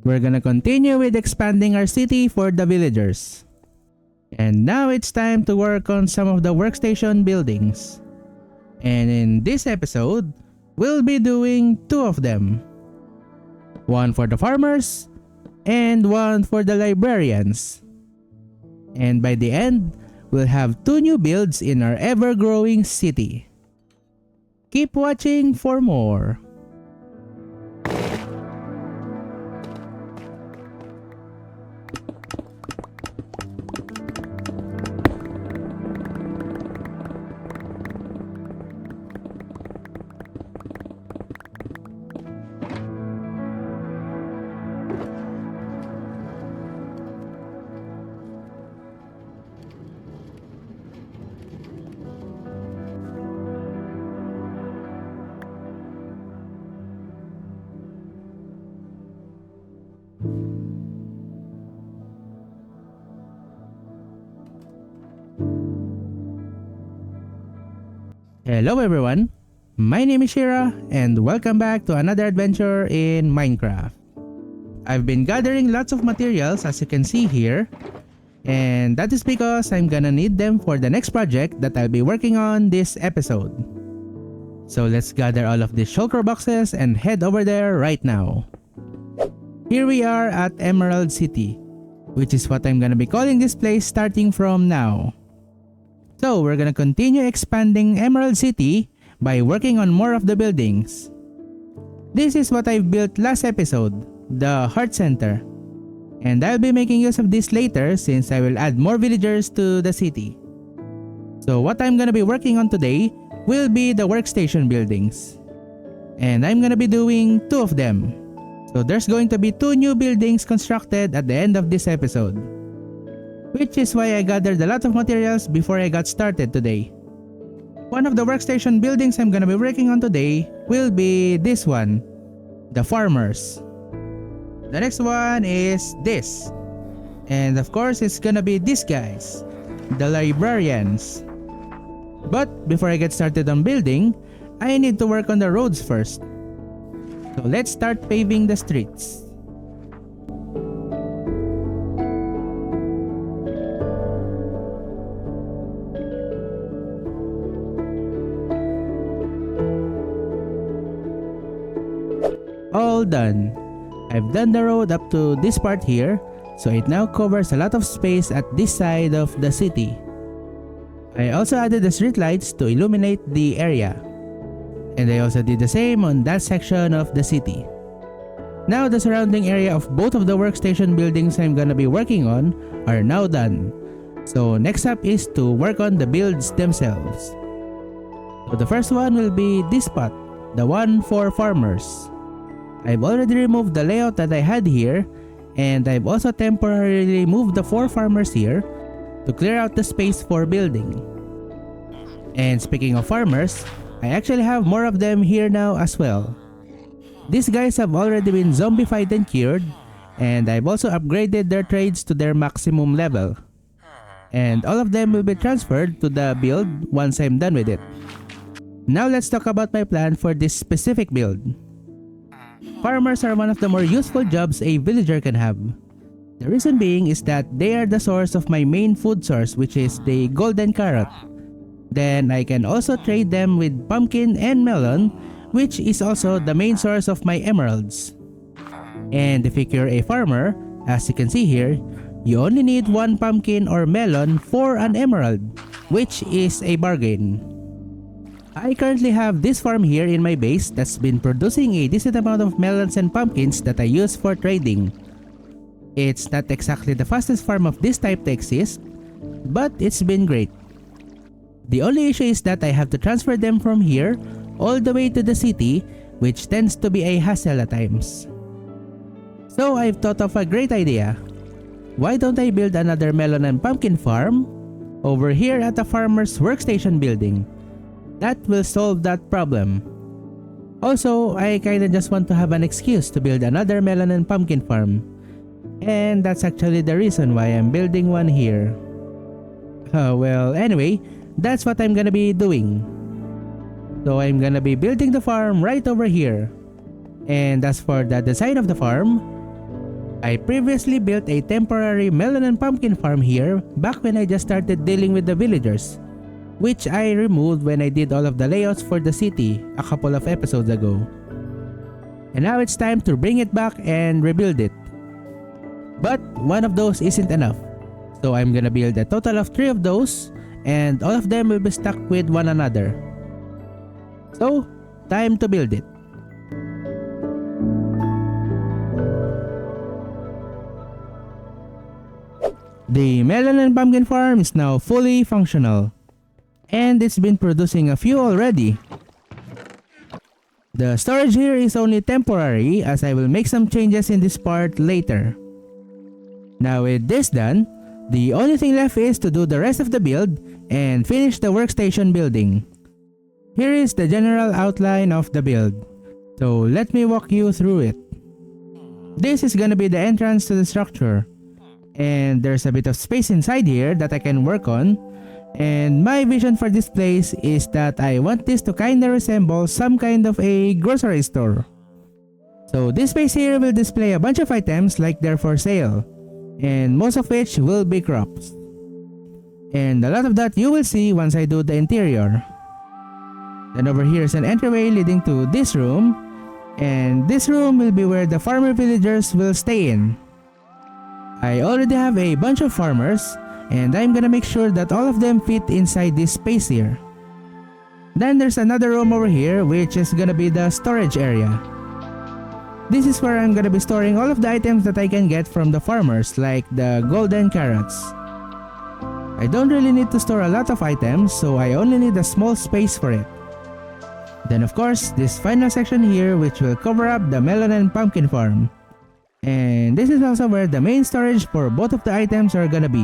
we're gonna continue with expanding our city for the villagers. And now it's time to work on some of the workstation buildings. And in this episode, we'll be doing 2 of them. One for the farmers, and one for the librarians. And by the end, we'll have 2 new builds in our ever-growing city. Keep watching for more. Hello everyone, my name is Shira and welcome back to another adventure in Minecraft. I've been gathering lots of materials as you can see here, and that is because I'm gonna need them for the next project that I'll be working on this episode. So let's gather all of these shulker boxes and head over there right now. Here we are at Emerald City, which is what I'm gonna be calling this place starting from now. So we're gonna continue expanding Emerald City by working on more of the buildings. This is what I've built last episode, the Heart Center. And I'll be making use of this later since I will add more villagers to the city. So what I'm gonna be working on today will be the workstation buildings. And I'm gonna be doing 2 of them. So there's going to be 2 new buildings constructed at the end of this episode. Which is why I gathered a lot of materials before I got started today. One of the workstation buildings I'm gonna be working on today will be this one, the farmers. The next one is this. And of course it's gonna be these guys, the librarians. But before I get started on building, I need to work on the roads first. So let's start paving the streets. All done. I've done the road up to this part here, so it now covers a lot of space at this side of the city. I also added the street lights to illuminate the area. And I also did the same on that section of the city. Now the surrounding area of both of the workstation buildings I'm gonna be working on are now done. So next up is to work on the builds themselves. So the first one will be this spot, the one for farmers. I've already removed the layout that I had here, and I've also temporarily moved the 4 farmers here to clear out the space for building. And speaking of farmers, I actually have more of them here now as well. These guys have already been zombified and cured, and I've also upgraded their trades to their maximum level. And all of them will be transferred to the build once I'm done with it. Now let's talk about my plan for this specific build. Farmers are one of the more useful jobs a villager can have. The reason being is that they are the source of my main food source, which is the golden carrot. Then I can also trade them with pumpkin and melon, which is also the main source of my emeralds. And if you're a farmer, as you can see here, you only need 1 pumpkin or melon for an emerald, which is a bargain. I currently have this farm here in my base that's been producing a decent amount of melons and pumpkins that I use for trading. It's not exactly the fastest farm of this type to exist, but it's been great. The only issue is that I have to transfer them from here all the way to the city, which tends to be a hassle at times. So I've thought of a great idea. Why don't I build another melon and pumpkin farm over here at the farmer's workstation building? That will solve that problem. Also, I kinda just want to have an excuse to build another melon and pumpkin farm. And that's actually the reason why I'm building one here. Well, anyway, that's what I'm gonna be doing. So I'm gonna be building the farm right over here. And as for the design of the farm, I previously built a temporary melon and pumpkin farm here back when I just started dealing with the villagers, which I removed when I did all of the layouts for the city a couple of episodes ago. And now it's time to bring it back and rebuild it. But one of those isn't enough, so I'm gonna build a total of 3 of those, and all of them will be stuck with one another. So, time to build it. The melon and pumpkin farm is now fully functional, and it's been producing a few already. The storage here is only temporary, as I will make some changes in this part later. Now with this done, the only thing left is to do the rest of the build and finish the workstation building. Here is the general outline of the build, so let me walk you through it. This is gonna be the entrance to the structure, and there's a bit of space inside here that I can work on, and my vision for this place is that I want this to kinda resemble some kind of a grocery store. So this space here will display a bunch of items like they're for sale, and most of which will be crops. And a lot of that you will see once I do the interior. Then over here is an entryway leading to this room, and this room will be where the farmer villagers will stay in. I already have a bunch of farmers, and I'm gonna make sure that all of them fit inside this space here. Then there's another room over here which is gonna be the storage area. This is where I'm gonna be storing all of the items that I can get from the farmers, like the golden carrots. I don't really need to store a lot of items, so I only need a small space for it. Then of course, this final section here which will cover up the melon and pumpkin farm. And this is also where the main storage for both of the items are gonna be.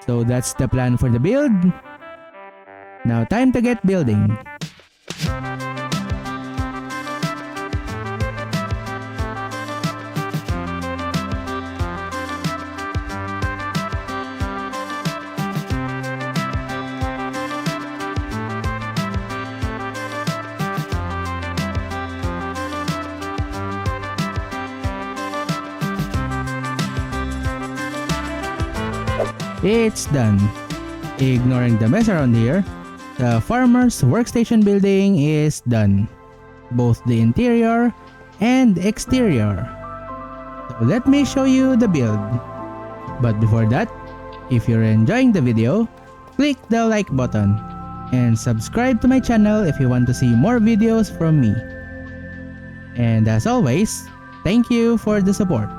So that's the plan for the build. Now time to get building. It's done. Ignoring the mess around here, the farmer's workstation building is done. Both the interior and exterior. So let me show you the build. But before that, if you're enjoying the video, click the like button and subscribe to my channel if you want to see more videos from me. And as always, thank you for the support.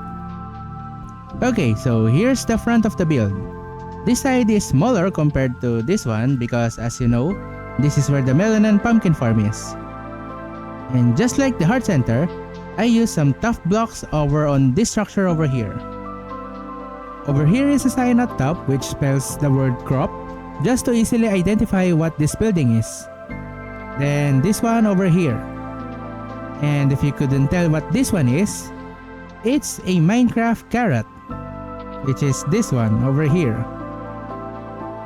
Okay, so here's the front of the build. This side is smaller compared to this one because, as you know, this is where the melon and pumpkin farm is. And just like the heart center, I use some tough blocks over on this structure over here. Over here is a sign at top which spells the word crop, just to easily identify what this building is. Then this one over here. And if you couldn't tell what this one is, it's a Minecraft carrot, which is this one over here.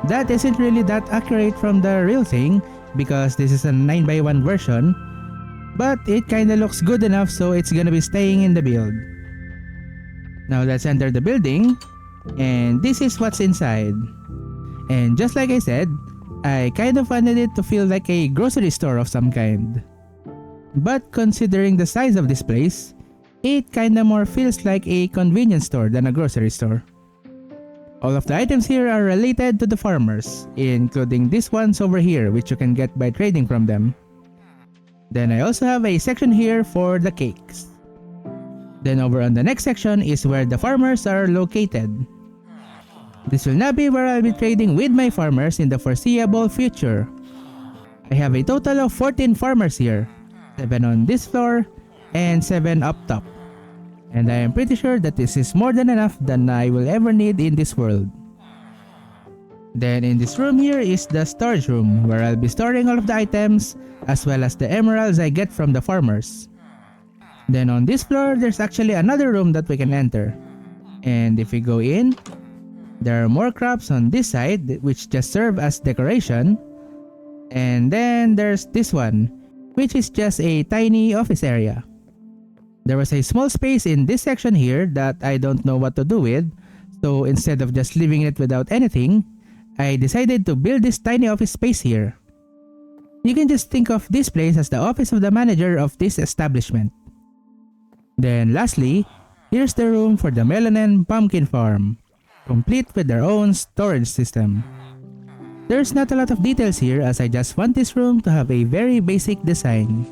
That isn't really that accurate from the real thing because this is a 9x1 version, but it kinda looks good enough, so it's gonna be staying in the build. Now let's enter the building, and this is what's inside. And just like I said, I kind of wanted it to feel like a grocery store of some kind. But considering the size of this place, it kinda more feels like a convenience store than a grocery store. All of the items here are related to the farmers, including these ones over here which you can get by trading from them. Then I also have a section here for the cakes. Then over on the next section is where the farmers are located. This will not be where I'll be trading with my farmers in the foreseeable future. I have a total of 14 farmers here, 7 on this floor and 7 up top. And I am pretty sure that this is more than enough than I will ever need in this world. Then in this room here is the storage room where I'll be storing all of the items as well as the emeralds I get from the farmers. Then on this floor there's actually another room that we can enter. And if we go in, there are more crops on this side which just serve as decoration. And then there's this one which is just a tiny office area. There was a small space in this section here that I don't know what to do with, so instead of just leaving it without anything, I decided to build this tiny office space here. You can just think of this place as the office of the manager of this establishment. Then lastly, here's the room for the melon and pumpkin farm, complete with their own storage system. There's not a lot of details here as I just want this room to have a very basic design.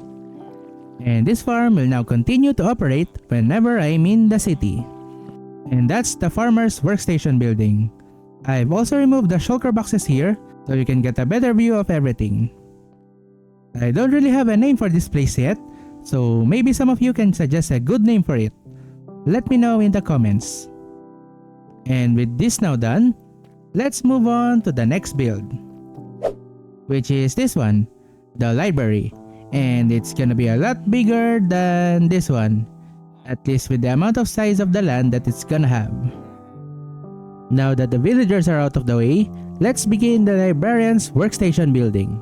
And this farm will now continue to operate whenever I'm in the city. And that's the farmer's workstation building. I've also removed the shulker boxes here so you can get a better view of everything. I don't really have a name for this place yet, so maybe some of you can suggest a good name for it. Let me know in the comments. And with this now done, let's move on to the next build, which is this one, the library. And it's gonna be a lot bigger than this one, at least with the amount of size of the land that it's gonna have. Now that the villagers are out of the way, let's begin the librarian's workstation building.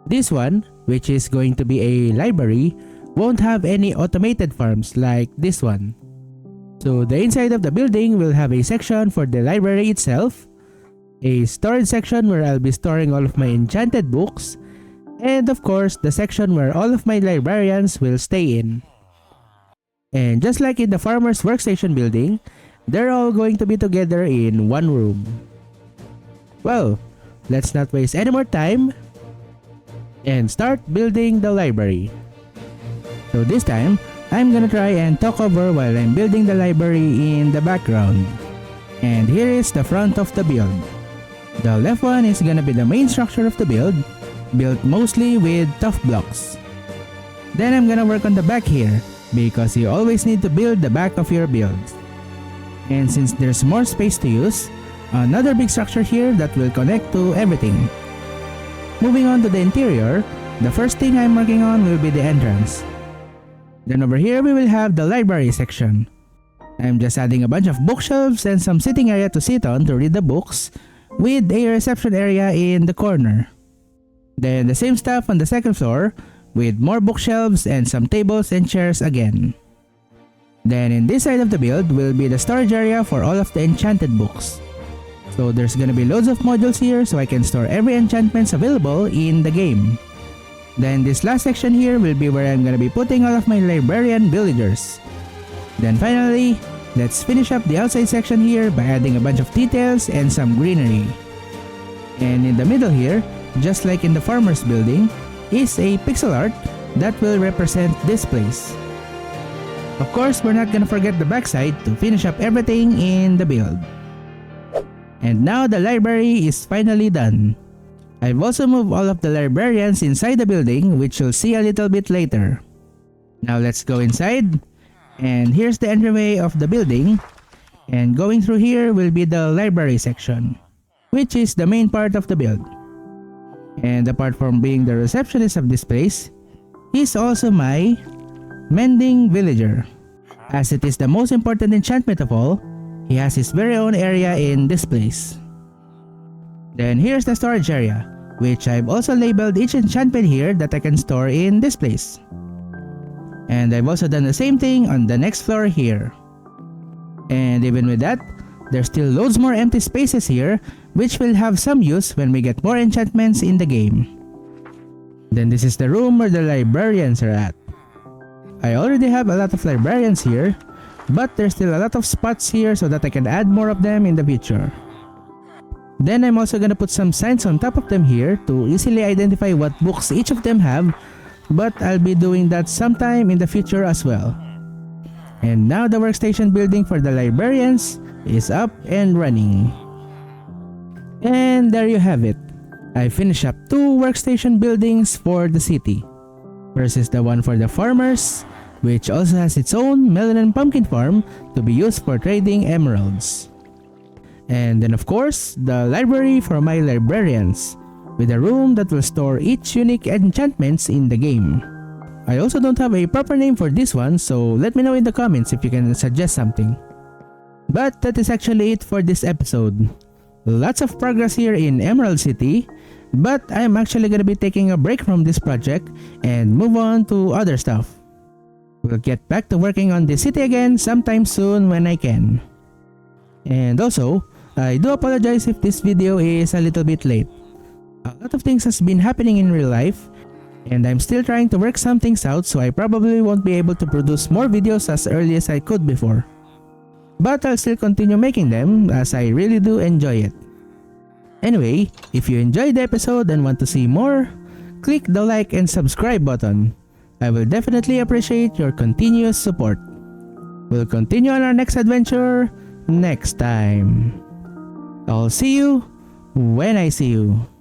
This one, which is going to be a library, won't have any automated farms like this one. So the inside of the building will have a section for the library itself, a storage section where I'll be storing all of my enchanted books, and of course the section where all of my librarians will stay in. And just like in the farmer's workstation building, they're all going to be together in one room. Well, let's not waste any more time and start building the library. So this time, I'm gonna try and talk over while I'm building the library in the background. And here is the front of the build. The left one is gonna be the main structure of the build, built mostly with tough blocks. Then I'm gonna work on the back here, because you always need to build the back of your builds. And since there's more space to use, another big structure here that will connect to everything. Moving on to the interior, the first thing I'm working on will be the entrance. Then over here we will have the library section. I'm just adding a bunch of bookshelves and some sitting area to sit on to read the books, with a reception area in the corner. Then the same stuff on the second floor, with more bookshelves and some tables and chairs again. Then in this side of the build will be the storage area for all of the enchanted books. So there's gonna be loads of modules here so I can store every enchantments available in the game. Then this last section here will be where I'm gonna be putting all of my librarian villagers. Then finally, let's finish up the outside section here by adding a bunch of details and some greenery. And in the middle here, just like in the farmer's building, is a pixel art that will represent this place. Of course, we're not gonna forget the backside to finish up everything in the build. And now the library is finally done. I've also moved all of the librarians inside the building, which you'll see a little bit later. Now let's go inside. And here's the entryway of the building. And going through here will be the library section, which is the main part of the build. And apart from being the receptionist of this place, he's also my mending villager. As it is the most important enchantment of all, he has his very own area in this place. Then here's the storage area, which I've also labeled each enchantment here that I can store in this place. And I've also done the same thing on the next floor here. And even with that, there's still loads more empty spaces here, which will have some use when we get more enchantments in the game. Then this is the room where the librarians are at. I already have a lot of librarians here, but there's still a lot of spots here so that I can add more of them in the future. Then I'm also gonna put some signs on top of them here to easily identify what books each of them have, but I'll be doing that sometime in the future as well. And now the workstation building for the librarians is up and running. And there you have it. I finished up 2 workstation buildings for the city, versus the one for the farmers, which also has its own melon and pumpkin farm to be used for trading emeralds. And then of course, the library for my librarians, with a room that will store each unique enchantments in the game. I also don't have a proper name for this one, so let me know in the comments if you can suggest something. But that is actually it for this episode. Lots of progress here in Emerald City, but I'm actually gonna be taking a break from this project and move on to other stuff. will get back to working on the city again sometime soon when I can. And also, I do apologize if this video is a little bit late. A lot of things has been happening in real life, and I'm still trying to work some things out, so I probably won't be able to produce more videos as early as I could before. But I'll still continue making them as I really do enjoy it. Anyway, if you enjoyed the episode and want to see more, click the like and subscribe button. I will definitely appreciate your continuous support. We'll continue on our next adventure next time. I'll see you when I see you.